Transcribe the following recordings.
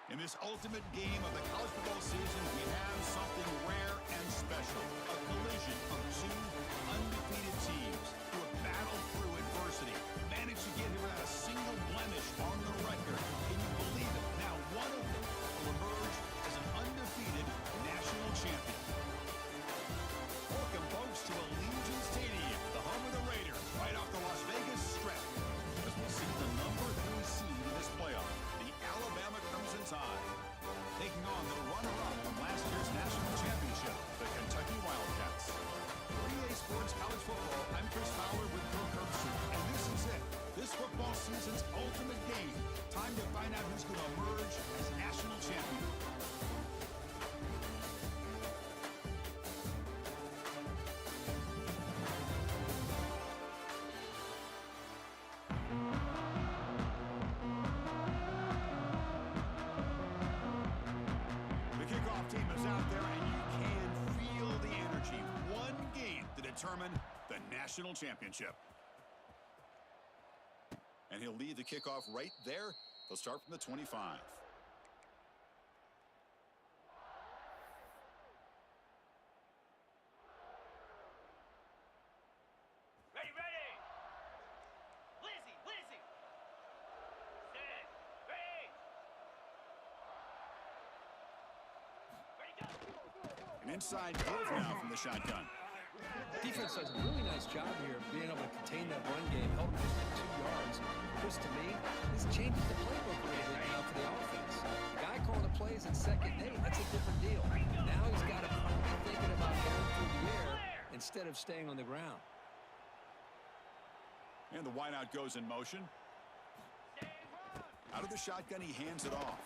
In this ultimate game of the college football season, we have something rare and special. A collision of two undefeated teams who have battled through adversity, managed to get here without a single blemish on the record. Can you believe it? Now one of them will emerge as an undefeated national champion. Welcome, folks, to Allegiant Stadium, the home of the Raiders, right off the Las Vegas Strip. As we'll see the number 3 seed in this playoff, the Alabama Crimson Tide, taking on the runner-up from last year's national championship, the Kentucky Wildcats. For EA Sports College Football, I'm Chris Fowler with Kirk Herbstreit, and this is it. This football season's ultimate game. Time to find out who's going to emerge as national champion. Determine the national championship. And he'll lead the kickoff right there. They'll start from the 25. Ready, ready. Lizzie. Set. Ready. Ready, go. An inside give now from the shotgun. Defense does a really nice job here of being able to contain that run game, held him just at 2 yards. Chris, to me, this changes the playbook a little bit now for the offense. The guy calling the plays at second, hey, that's a different deal. Now he's got to be thinking about going through the air instead of staying on the ground. And the wideout goes in motion. Out of the shotgun, he hands it off.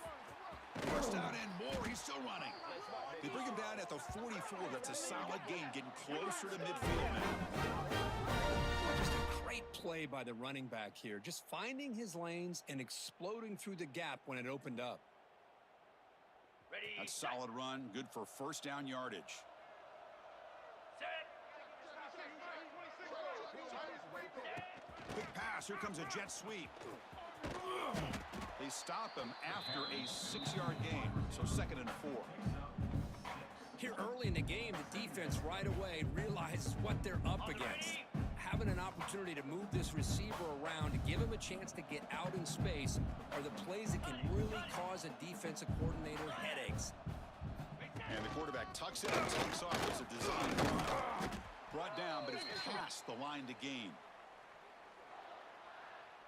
First down and more. He's still running. They bring him down at the 44. That's a solid gain, getting closer to midfield now. Just a great play by the running back here. Just finding his lanes and exploding through the gap when it opened up. Ready. That's a solid run. Good for first down yardage. Set. Quick pass. Here comes a jet sweep. They stop him after a 6-yard gain, so 2nd and 4. Here early in the game, the defense right away realizes what they're up against. Having an opportunity to move this receiver around to give him a chance to get out in space are the plays that can really cause a defensive coordinator headaches. And the quarterback tucks it and takes off as a design run. Brought down, but it's past the line to gain.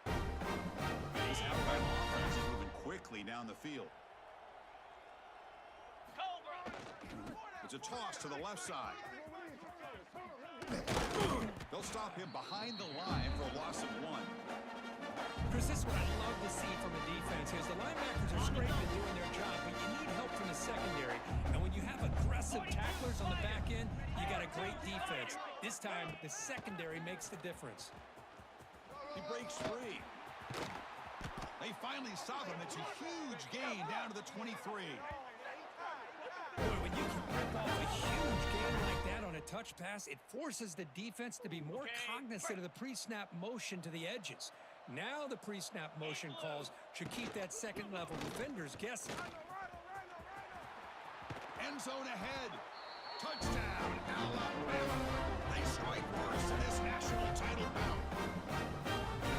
This Alabama offense is moving quickly down the field. It's a toss to the left side. They'll stop him behind the line for a loss of 1. Chris, this is what I love to see from a defense is the linebackers are scraping doing their job, but you need help from the secondary. And when you have aggressive tacklers on the back end, you got a great defense. This time, the secondary makes the difference. He breaks free. They finally stop him. It's a huge gain down to the 23. Boy, when you can rip off a huge gain like that on a touch pass, it forces the defense to be more cognizant of the pre-snap motion to the edges. Now the pre-snap motion calls should keep that second-level defenders guessing. End zone ahead. Touchdown, Alabama. They strike first in this national title bout.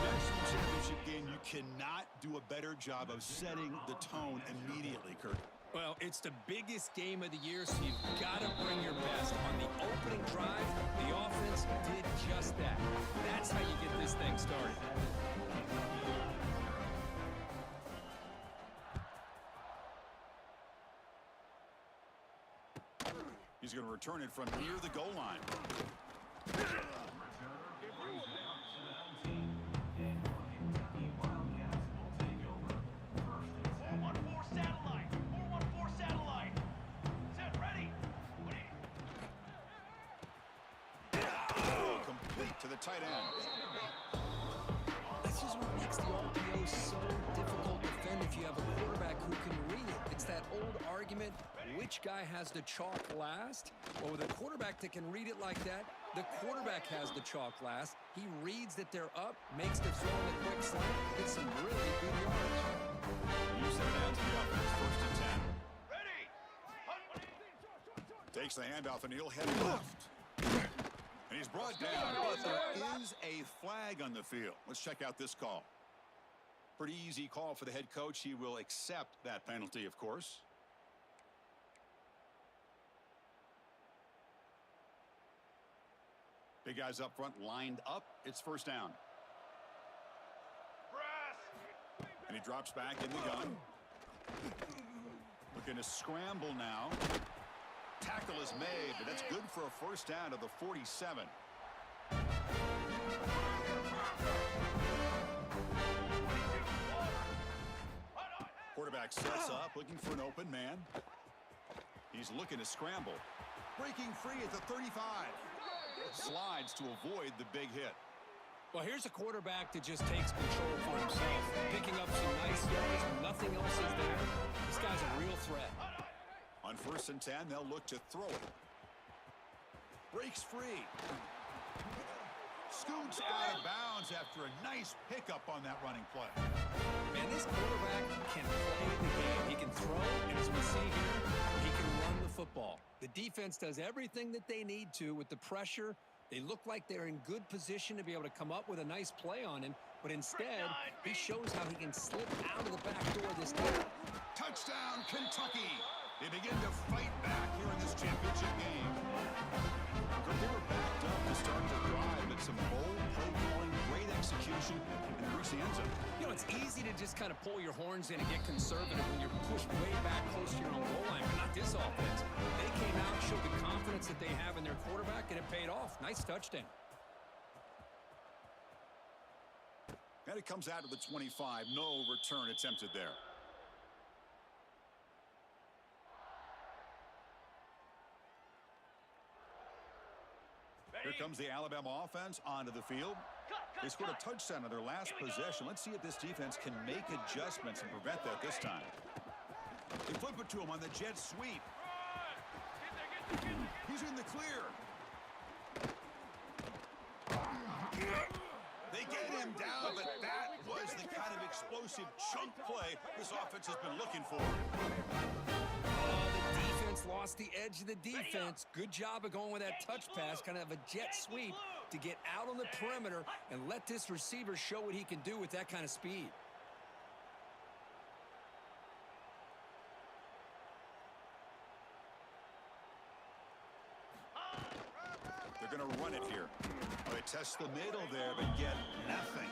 National championship game, you cannot do a better job of setting the tone immediately, Kirk. Well, it's the biggest game of the year, so you've got to bring your best. On the opening drive, the offense did just that. That's how you get this thing started. He's going to return it from near the goal line. To the tight end. This is what makes the RPO so difficult to defend if you have a quarterback who can read it. It's that old argument, which guy has the chalk last? Well, with a quarterback that can read it like that, the quarterback has the chalk last. He reads that they're up, makes the throw in the quick slant, gets some really good yards. You send it out to the offense. Takes the handoff, and he'll head left. And he's brought down, but there is a flag on the field. Let's check out this call. Pretty easy call for the head coach. He will accept that penalty, of course. Big guys up front lined up. It's first down. And he drops back in the gun. Looking to scramble now. Tackle is made, but that's good for a first down to the 47. Quarterback sets up, looking for an open man. He's looking to scramble. Breaking free at the 35. Slides to avoid the big hit. Well, here's a quarterback that just takes control for himself, picking up some nice yards when nothing else is there. This guy's a real threat. On 1st and 10, they'll look to throw it. Breaks free. Scoots out of bounds after a nice pickup on that running play. Man, this quarterback can play the game. He can throw, and as we see here, he can run the football. The defense does everything that they need to with the pressure. They look like they're in good position to be able to come up with a nice play on him, but instead, he shows how he can slip out of the back door this time. Touchdown, Kentucky! They begin to fight back here in this championship game. They were backed up to start the drive, but some bold play calling, great execution, and reach the end zone. You know, it's easy to just kind of pull your horns in and get conservative when you're pushed way back close to your own goal line, but not this offense. They came out, showed the confidence that they have in their quarterback, and it paid off. Nice touchdown. And it comes out of the 25. No return attempted there. Here comes the Alabama offense onto the field. They scored a touchdown on their last possession. Let's see if this defense can make adjustments and prevent that this time. They flip it to him on the jet sweep. He's in the clear. They get him down, but that was the kind of explosive chunk play this offense has been looking for. The defense lost the edge of the defense. Good job of going with that touch pass, kind of a jet sweep to get out on the perimeter and let this receiver show what he can do with that kind of speed. They're going to run it here. Oh, they test the middle there, but get nothing.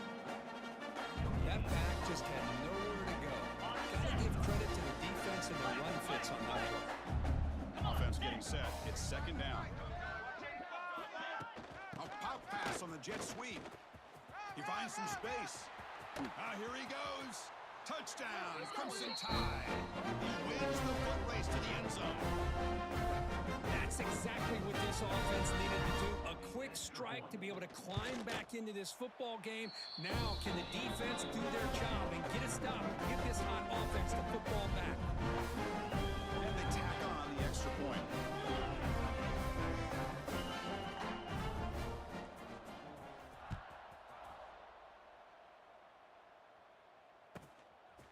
That back just had nowhere to go. Got to give credit to the defense and the run fits on that play. Offense getting set. It's second down. A pop pass on the jet sweep. He finds some space. Here he goes. Touchdown, Crimson Tide. He wins the foot race to the end zone. That's exactly what this offense needed to do. A quick strike to be able to climb back into this football game. Now, can the defense do their job and get a stop? Get this hot offense the football back. And they tack on the extra point.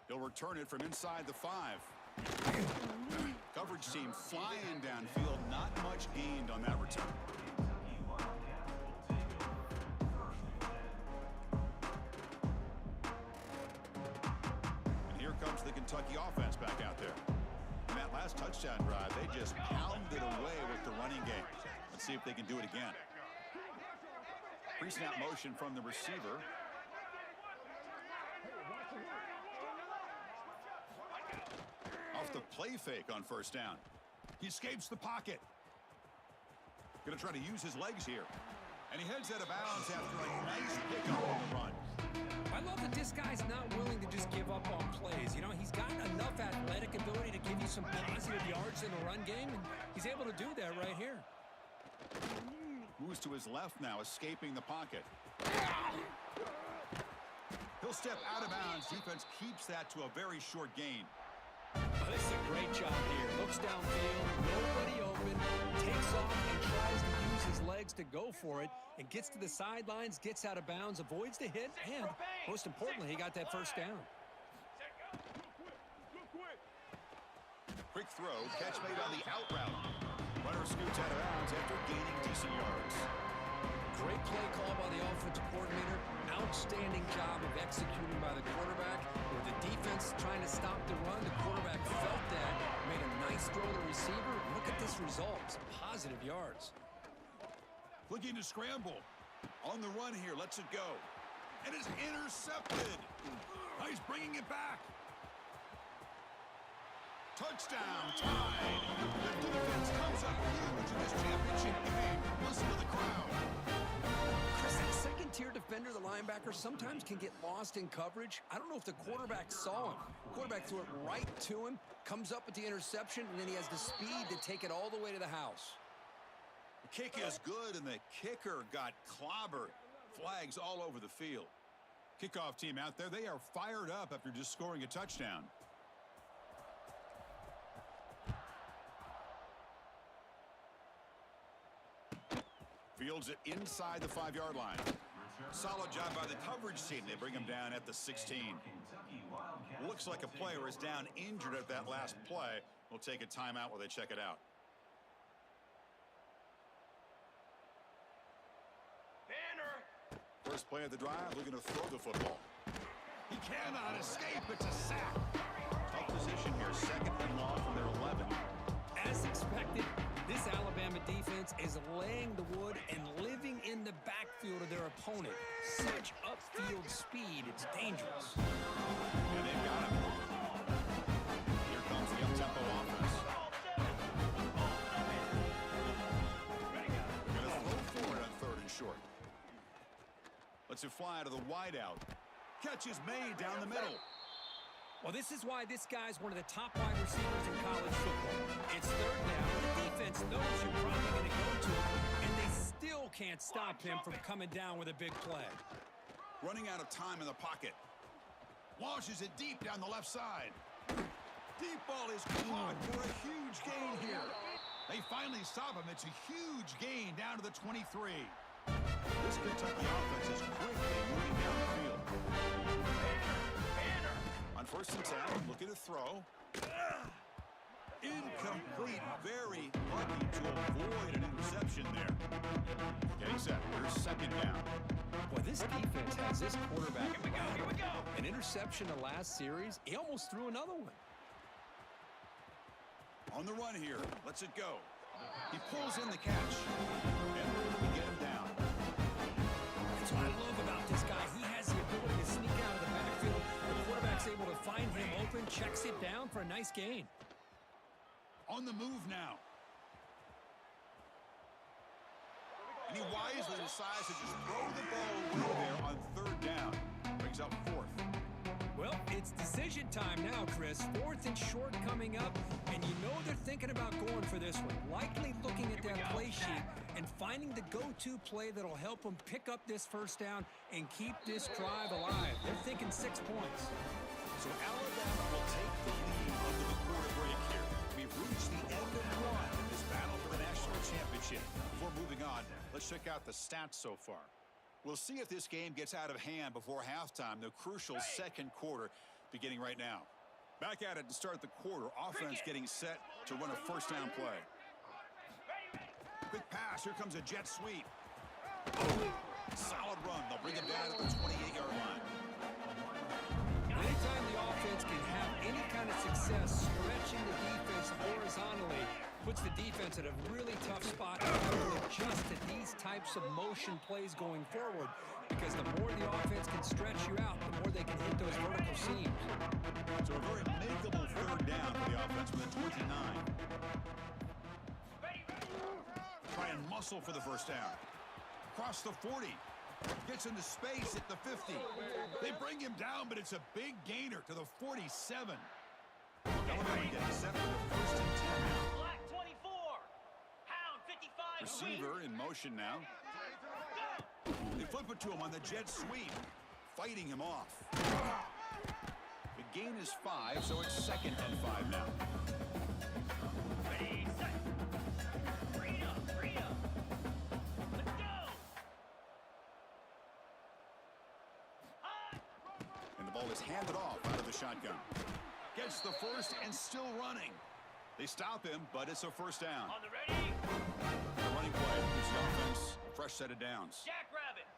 He'll return it from inside the 5. Coverage team flying downfield. Not much gained on that return. And here comes the Kentucky offense back out there. In that last touchdown drive, they just pounded away with the running game. Let's see if they can do it again. Pre-snap motion from the receiver. Off the play fake on first down. He escapes the pocket. Going to try to use his legs here. And he heads out of bounds after a nice pickup on the run. I love that this guy's not willing to just give up on plays. You know, he's got enough athletic ability to give you some positive yards in the run game, and he's able to do that right here. Moves to his left now, escaping the pocket. He'll step out of bounds. Defense keeps that to a very short gain. Oh, this is a great job here. Looks downfield, nobody open, takes off and tries to use his legs to go for it, and gets to the sidelines, gets out of bounds, avoids the hit, and most importantly, he got that first down. Quick throw, catch made on the out route. Runner scoots out of bounds after gaining decent yards. Great play call by the offensive coordinator. Outstanding job of executing by the quarterback. With the defense trying to stop the run, the quarterback felt that, made a nice throw to the receiver. Look at this result. Some positive yards. Looking to scramble. On the run here, lets it go. And is intercepted. He's bringing it back. Touchdown, tied. The defense comes up huge in this championship game. Listen to the crowd. Chris, that second-tier defender, the linebacker, sometimes can get lost in coverage. I don't know if the quarterback saw him. Quarterback threw it right to him, comes up with the interception, and then he has the speed to take it all the way to the house. The kick is good, and the kicker got clobbered. Flags all over the field. Kickoff team out there, they are fired up after just scoring a touchdown. Fields it inside the 5-yard line. Solid job by the coverage team. They bring him down at the 16. Looks like a player is down injured at that last play. We'll take a timeout while they check it out. First play of the drive, looking to throw the football. He cannot escape. It's a sack. Tough position here. Second and long from their 11. As expected, this Alabama defense is laying the wood and living in the backfield of their opponent. Such upfield speed, it's dangerous. And they've got him. Here comes the up-tempo offense. Going to throw for it on 3rd and short. Lets it fly to the wideout. Catch is made down the middle. Well, this is why this guy's one of the top wide receivers in college football. It's 3rd down. The defense knows you're probably going to go to him, and they still can't stop him from coming down with a big play. Running out of time in the pocket. Launches it deep down the left side. Deep ball is caught for a huge gain here. They finally stop him. It's a huge gain down to the 23. This Kentucky offense is quickly moving down the field. On 1st and 10, looking to throw. Incomplete. Very lucky to avoid an interception there. Getting set. Here's 2nd down. Boy, this defense has this quarterback. Here we go. An interception the last series. He almost threw another one. On the run here. Lets it go. He pulls in the catch. And we get him down. That's what I love about this guy. He has the ability to sneak out of the backfield. The quarterback's able to find him open, checks it down for a nice gain. On the move now. And he wisely decides to just throw the ball away there on 3rd down. Brings up 4th. Well, it's decision time now, Chris. 4th and short coming up, and you know they're thinking about going for this one. Likely looking at that play sheet and finding the go-to play that'll help them pick up this 1st down and keep this drive alive. They're thinking 6 points. So Alabama will take the lead under the quarter break here. We've reached the end of one in this battle for the national championship. Before moving on, let's check out the stats so far. We'll see if this game gets out of hand before halftime, the crucial 2nd quarter beginning right now. Back at it to start the quarter. Offense getting set to run a 1st down play. Quick pass. Here comes a jet sweep. Solid run. They'll bring it down at the 28-yard line. Anytime the offense can have any kind of success stretching the defense horizontally, puts the defense in a really tough spot to adjust to these types of motion plays going forward, because the more the offense can stretch you out, the more they can hit those vertical seams. So a very makeable 3rd down for the offense with a 29. Try and muscle for the 1st down. Across the 40. Gets into space at the 50. They bring him down, but it's a big gainer to the 47. Alabama getting set for the 1st and 10 now. Black 24. Hound 55. Receiver in motion now. They flip it to him on the jet sweep, fighting him off. The gain is 5, so it's 2nd and 5 now. Ready, set. Bring it up. Let's go. And the ball is handed off out of the shotgun. Gets the 1st and still running. They stop him, but it's a first down. On the ready? The running play gives the offense a fresh set of downs. Jackrabbit.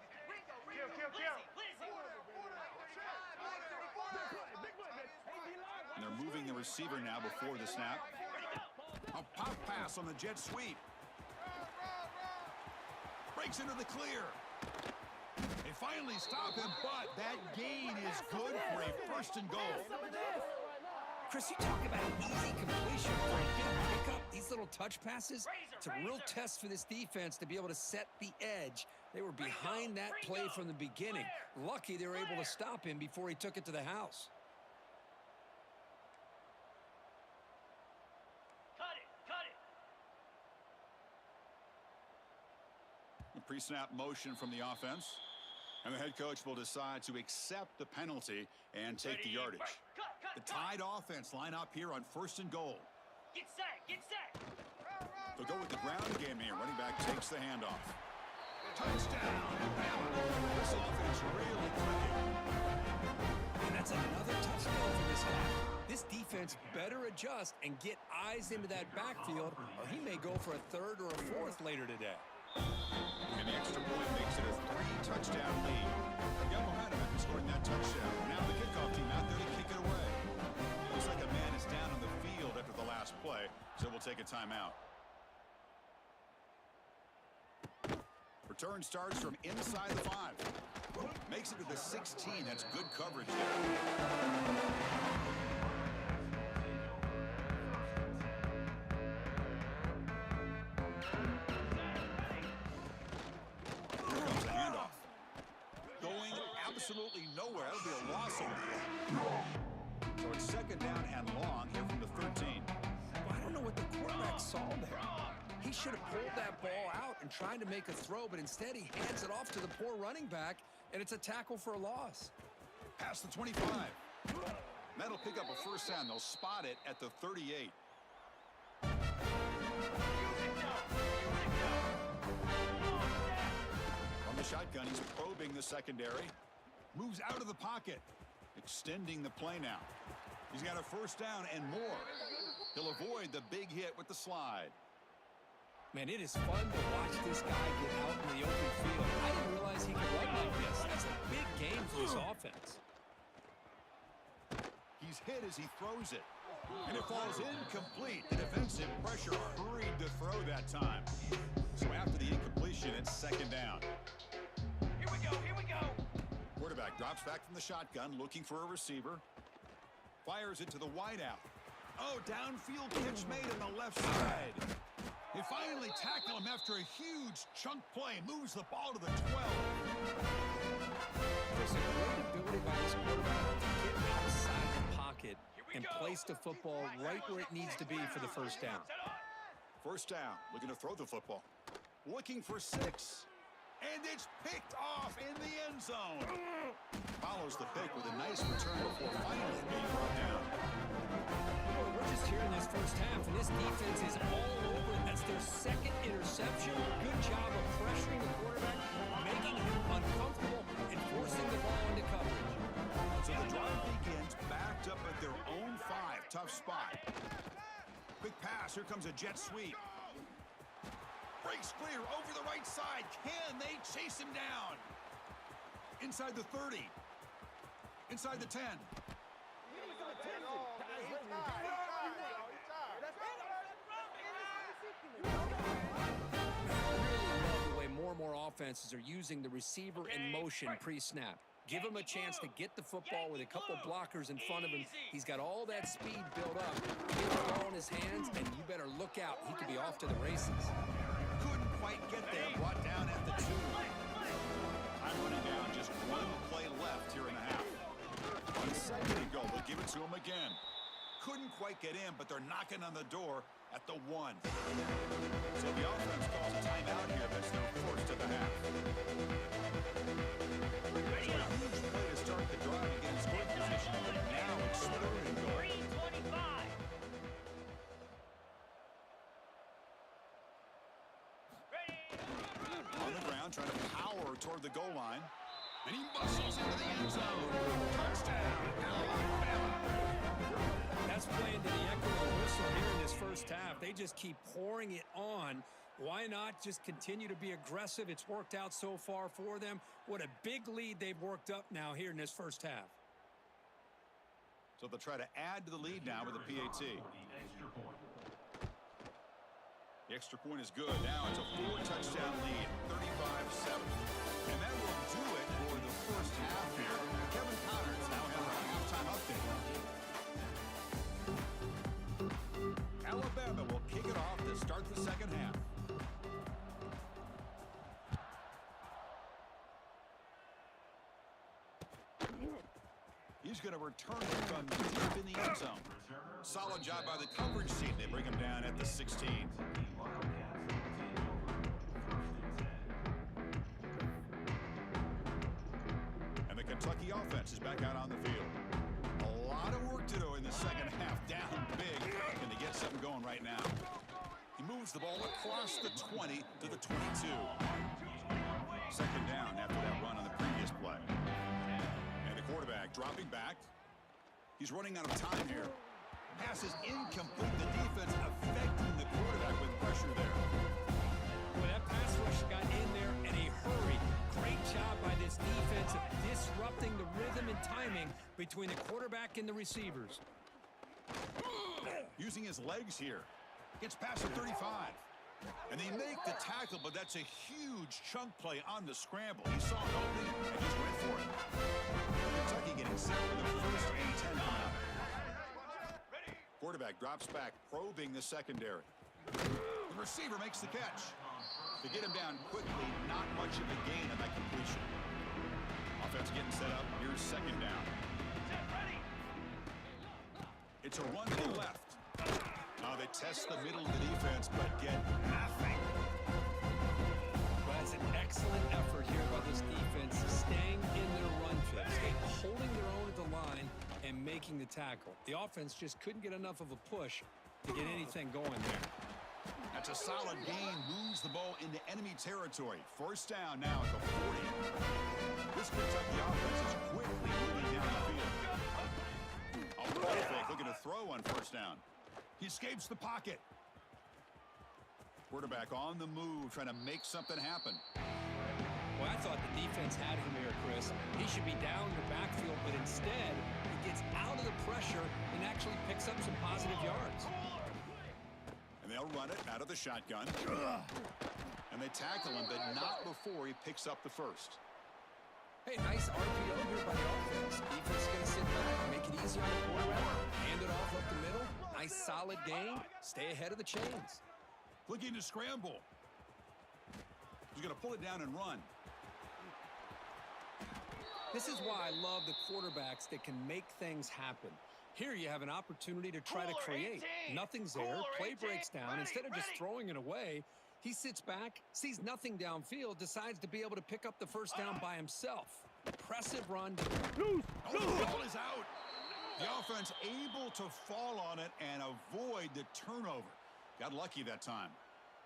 And they're moving the receiver now before the snap. A pop pass on the jet sweep. Breaks into the clear. They finally stop him, but that gain is good for a first and goal. Chris, you talk about an easy completion for a good pickup. These little touch passes, it's a real test for this defense to be able to set the edge. They were behind that play from the beginning. Lucky they were able to stop him before he took it to the house. The pre-snap motion from the offense. And the head coach will decide to accept the penalty and take the yardage. The Tide offense line up here on first and goal. Get set, get set. They'll go with the ground game here. Running back takes the handoff. Touchdown, Alabama. This offense really clicking. And that's another touchdown for this guy. This defense better adjust and get eyes into that backfield, or he may go for a third or a fourth later today. And the extra point makes it a 3-touchdown lead. They got momentum after scoring that touchdown. Now the kickoff team out there to kick it away. Looks like a man is down on the field after the last play, so we'll take a timeout. Return starts from inside the 5. Makes it to the 16. That's good coverage there. Absolutely nowhere. That'll be a loss over here. So it's second down and long here from the 13. Well, I don't know what the quarterback saw there. He should have pulled that ball out and tried to make a throw, but instead he hands it off to the poor running back, and it's a tackle for a loss. Past the 25. That'll pick up a first down. They'll spot it at the 38. From the shotgun, he's probing the secondary. Moves out of the pocket, extending the play now. He's got a first down and more. He'll avoid the big hit with the slide. Man, it is fun to watch this guy get out in the open field. I didn't realize he could run like this. That's a big game for this offense. He's hit as he throws it. And it falls incomplete. The defensive pressure hurried to throw that time. So after the incompletion, it's second down. Here we go, here we go. Quarterback drops back from the shotgun, looking for a receiver. Fires it to the wideout. Oh, downfield catch made on the left side. They finally tackle him after a huge chunk play. Moves the ball to the 12. There's a great ability by this quarterback to get outside the pocket and place the football right where it needs to be for the first down. First down, looking to throw the football. Looking for 6. And it's picked off in the end zone. Follows the pick with a nice return before finally being brought down. Boy, we're just here in this first half, and this defense is all over it. That's their second interception. Good job of pressuring the quarterback, making him uncomfortable, and forcing the ball into coverage. So the drive begins backed up at their own 5. Tough spot. Quick pass. Here comes a jet sweep. Breaks clear over the right side. Can they chase him down? Inside the 30. Inside the 10. More and more offenses are using the receiver in motion pre-snap. Give him a chance to get the football with a couple blockers in front of him. He's got all that speed built up. Get the ball in his hands, and you better look out. He could be off to the races. Couldn't quite get there. Brought down at the 2. Time running down. Just one play left here in the half. On second and goal, they'll give it to him again. Couldn't quite get in, but they're knocking on the door at the 1. So the offense calls a timeout here. That's their first of the half. So a huge play to start the drive against scoring position. Now it's third and goal. 3:25. On the ground, trying to power toward the goal line. And he muscles into the end zone. Touchdown, Alabama. That's playing to the echo of the whistle here in this first they just keep pouring it on. Why not just continue to be aggressive? It's worked out so far for them. What a big lead they've worked up now here in this first half. So they'll try to add to the lead now with the PAT. The extra point is good. Now it's a 4-touchdown lead, 35-7. And that will do it for the first half here. Kevin Connors now has a halftime update. Alabama will kick it off to start the second half. He's going to return it from deep in the end zone. Solid job by the coverage team. They bring him down at the 16. And the Kentucky offense is back out on the field. A lot of work to do in the second half. Down big. Can they get something going right now? He moves the ball across the 20 to the 22. Second down after that run on the previous play. Quarterback dropping back. He's running out of time here. Pass is incomplete. The defense affecting the quarterback with pressure there. Well, that pass rush got in there in a hurry. Great job by this defense of disrupting the rhythm and timing between the quarterback and the receivers. Using his legs here. Gets past the 35. And they make the tackle, but that's a huge chunk play on the scramble. He saw an opening and just went for it. Kentucky getting set for the first and 10 out. Quarterback drops back, probing the secondary. The receiver makes the catch. To get him down quickly, not much of a gain on that completion. Offense getting set up. Here's second down. It's a run to the left. Now they test the middle of the defense, but get nothing. Well, that's an excellent effort here by this defense, staying in their run fit, holding their own at the line and making the tackle. The offense just couldn't get enough of a push to get anything going there. That's a solid gain, moves the ball into enemy territory. First down now at the 40. This Kentucky offense is quickly moving down the field. A fake looking to throw on first down. He escapes the pocket. Quarterback on the move, trying to make something happen. Well, I thought the defense had him here, Chris. He should be down in the backfield, but instead, he gets out of the pressure and actually picks up some positive yards. And they'll run it out of the shotgun. And they tackle him, but not before he picks up the first. Hey, nice RPO here by the offense. Defense is going to sit back, make it easy on the quarterback, hand it off up the middle. Nice solid gain. Stay ahead of the chains. Looking to scramble. He's going to pull it down and run. This is why I love the quarterbacks that can make things happen. Here you have an opportunity to try to create. Nothing's there. Play breaks down. Instead of just throwing it away, he sits back, sees nothing downfield, decides to be able to pick up the first down by himself. Impressive run. Oh, the ball is out. The offense able to fall on it and avoid the turnover. Got lucky that time.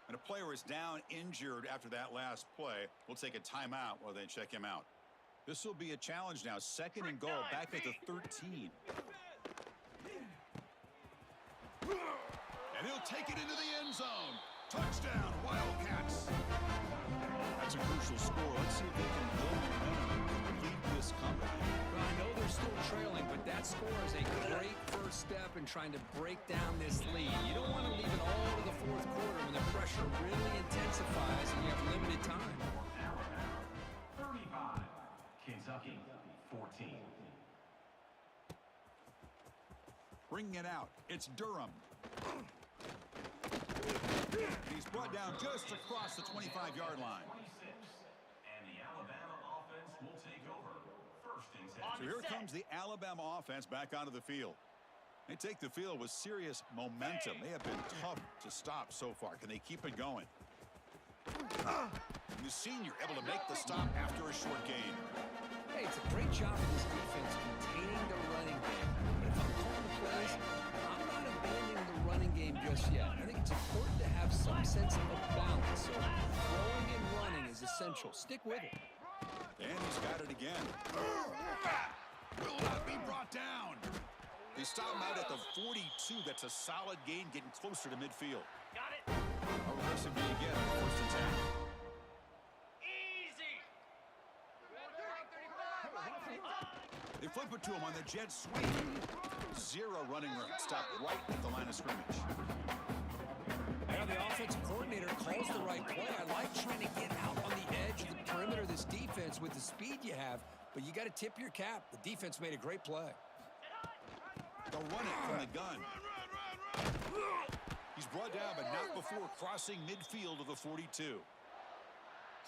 And a player is down injured after that last play. We'll take a timeout while they check him out. This will be a challenge now. Second and goal, back at the 13. And he'll take it into the end zone. Touchdown, Wildcats. That's a crucial score. Let's see if they can build momentum and complete this comeback. Well, I know they're still trailing, but that score is a great first step in trying to break down this lead. You don't want to leave it all to the fourth quarter when the pressure really intensifies and you have limited time. 35, Kentucky 14. Bringing it out. It's Durham. He's brought down just across the 25-yard line. And the Alabama offense will take over. First and 10. So here comes the Alabama offense back onto the field. They take the field with serious momentum. They have been tough to stop so far. Can they keep it going? And the senior able to make the stop after a short gain. Hey, it's a great job of this defense containing the running game. But if I'm calling the plays, I'm not abandoning the running game just yet. I think it's important to have some sense of balance. So throwing and running is essential. Stick with it. And he's got it again. Will not be brought down. They stop him out at the 42. That's a solid gain, getting closer to midfield. Got it. How aggressive do you get on the first attack? Easy. They flip it to him on the jet sweep. Zero running room. Stopped right at the line of scrimmage. Yeah, the offensive coordinator calls the right play. I like trying to get out on the edge of the perimeter of this defense with the speed you have, but you got to tip your cap. The defense made a great play. They'll run it from the gun. He's brought down, but not before crossing midfield of the 42.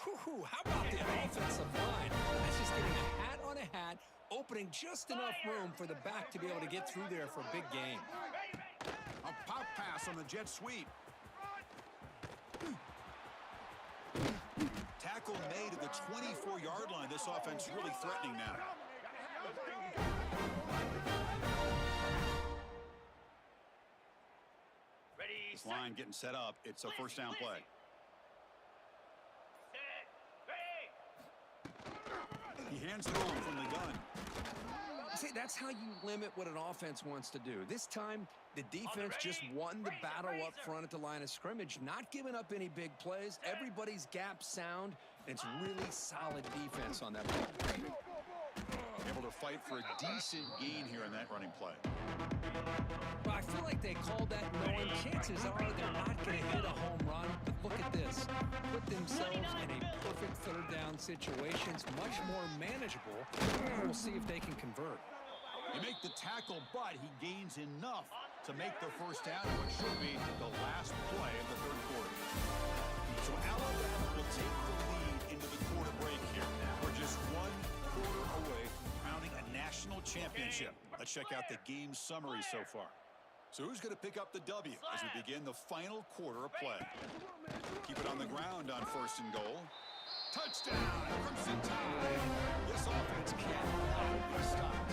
Whew, how about the offensive line? That's just getting a hat on a hat, opening just enough room for the back to be able to get through there for a big gain. A pop pass on the jet sweep. Tackle made at the 24-yard line. This offense really threatening now. Ready, This line getting set up. It's a first down play. He hands it on from the gun. See, that's how you limit what an offense wants to do. This time, the defense just won the battle up front at the line of scrimmage, not giving up any big plays. Everybody's gap sound, and it's really solid defense on that play. Able to fight for a decent gain here in that running play. Well, I feel like they called that knowing chances are they're not going to hit a home run. But look at this. Put themselves in a perfect third down situation. It's much more manageable. We'll see if they can convert. They make the tackle, but he gains enough to make the first down in what should be the last play of the third quarter. So Alabama will take the lead into the quarter break here. We're just 1 quarter away from crowning a national championship. Let's check out the game summary so far. So who's going to pick up the W as we begin the final quarter of play? Keep it on the ground on first and goal. Touchdown, Crimson Tide. This offense cannot be stopped.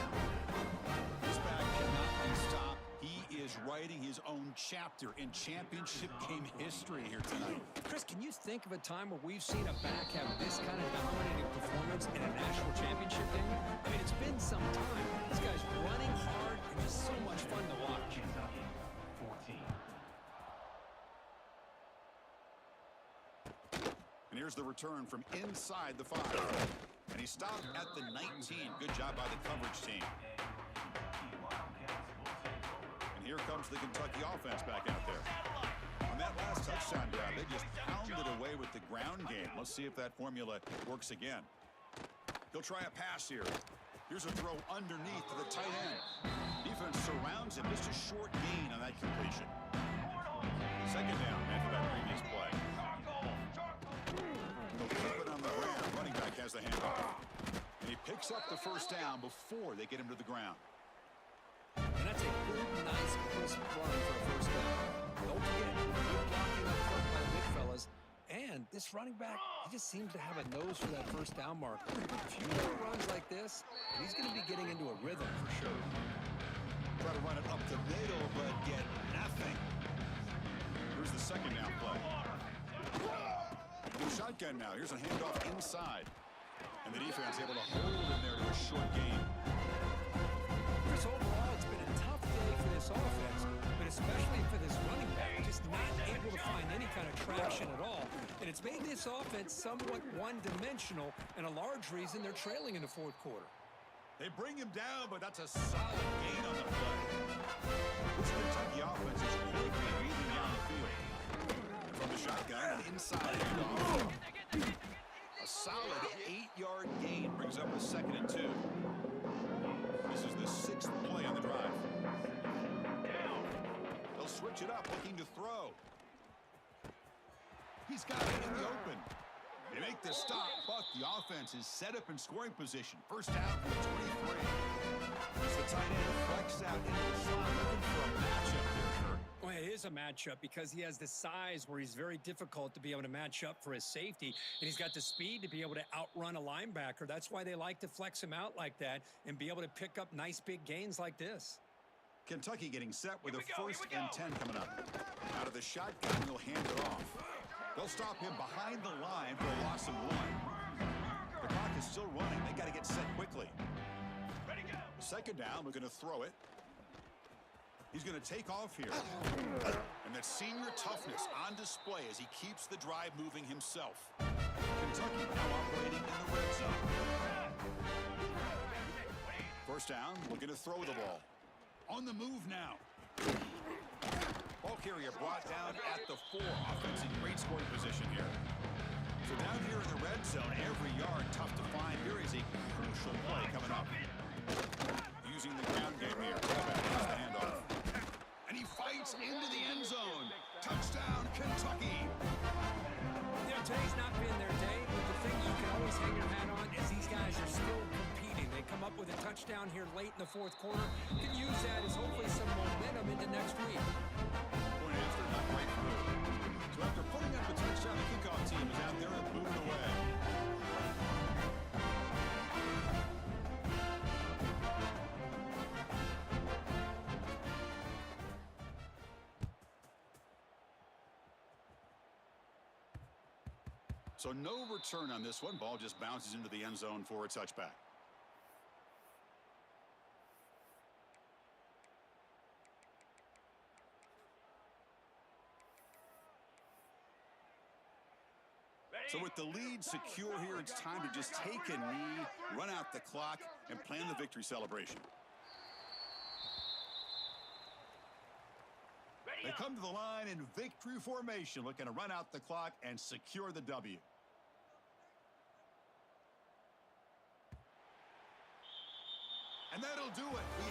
This back cannot be stopped. He is writing his own chapter in championship game history here tonight. Chris, can you think of a time where we've seen a back have this kind of dominating performance in a national championship game? I mean, it's been some time. This guy's running hard and just so much fun to watch. 14. And here's the return from inside the 5. And he stopped at the 19. Good job by the coverage team. And here comes the Kentucky offense back out there. On that last touchdown drive, they just pounded away with the ground game. Let's see if that formula works again. He'll try a pass here. Here's a throw underneath to the tight end. Defense surrounds him. Just a short gain on that completion. Second down after that previous play. They'll keep it on the ground. Running back has the handoff. And he picks up the first down before they get him to the ground. And that's a good, nice, crisp run for a first down. Don't forget, good blocking up front by the big fellas. And this running back, he just seems to have a nose for that first down marker. A few more runs like this, and he's going to be getting into a rhythm for sure. Try to run it up the middle, but get nothing. Here's the second down play. New shotgun now. Here's a handoff inside. And the defense able to hold him there to a short gain. Chris, overall, it's been a tough day for this offense, but especially for this running back, just not able to find any kind of traction at all. And it's made this offense somewhat one-dimensional, and a large reason they're trailing in the fourth quarter. They bring him down, but that's a solid gain on the play. This Kentucky offense is quickly moving down the field. And from the shotgun and inside handoff. A solid 8-yard gain brings up a 2nd and 2. This is the 6th play on the drive. They'll switch it up, looking to throw. He's got it in the open. They make the stop, but the offense is set up in scoring position. First down from the 23. As the tight end flex out into the slot, looking for a matchup there, Kirk. Well, it is a matchup because he has the size where he's very difficult to be able to match up for his safety, and he's got the speed to be able to outrun a linebacker. That's why they like to flex him out like that and be able to pick up nice big gains like this. Kentucky getting set with a 1st and 10 coming up. Out of the shotgun, he'll hand it off. They'll stop him behind the line for a loss of 1. The clock is still running. They got to get set quickly. Second down, we're going to throw it. He's going to take off here. And that senior toughness on display as he keeps the drive moving himself. Kentucky now operating in the red zone. First down, looking to throw the ball. On the move now. Ball carrier brought down at the 4. Offense in great scoring position here. So down here in the red zone, every yard tough to find. Here is a crucial play coming up. Using the ground game here. Quarterback has the handoff. And he fights into the end zone. Touchdown, Kentucky. You know, today's not been their day, but the thing you can always hang your hat on is these guys are still competing. They come up with a touchdown here late in the fourth quarter. Can use that as hopefully some momentum into next week. Point after, not great move. So after putting up a touchdown, the kickoff team is out there and moving away. So no return on this one. Ball just bounces into the end zone for a touchback. So with the lead secure here, it's time to just take a knee, run out the clock, and plan the victory celebration. They come to the line in victory formation, looking to run out the clock and secure the W. And that'll do it. We